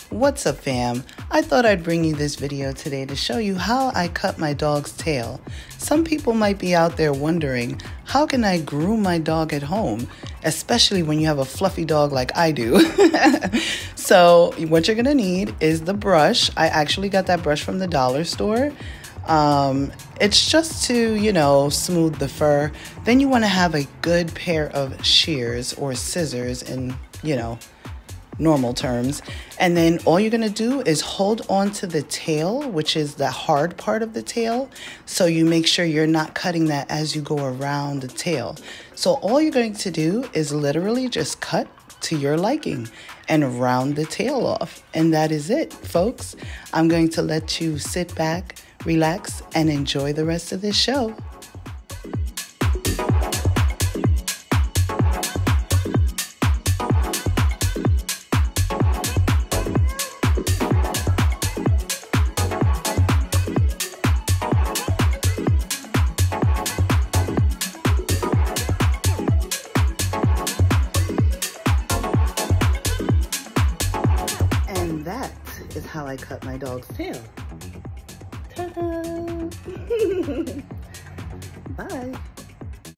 What's up, fam? I thought I'd bring you this video today to show you how I cut my dog's tail. Some people might be out there wondering, how can I groom my dog at home? Especially when you have a fluffy dog like I do. So what you're gonna need is the brush. I actually got that brush from the dollar store. It's just to, you know, smooth the fur. Then you want to have a good pair of shears or scissors in, you know, normal terms. And then all you're going to do is hold on to the tail, which is the hard part of the tail. So you make sure you're not cutting that as you go around the tail. So all you're going to do is literally just cut to your liking and round the tail off. And that is it, folks. I'm going to let you sit back, relax, and enjoy the rest of this show. And that is how I cut my dog's tail. Ta-da! Bye.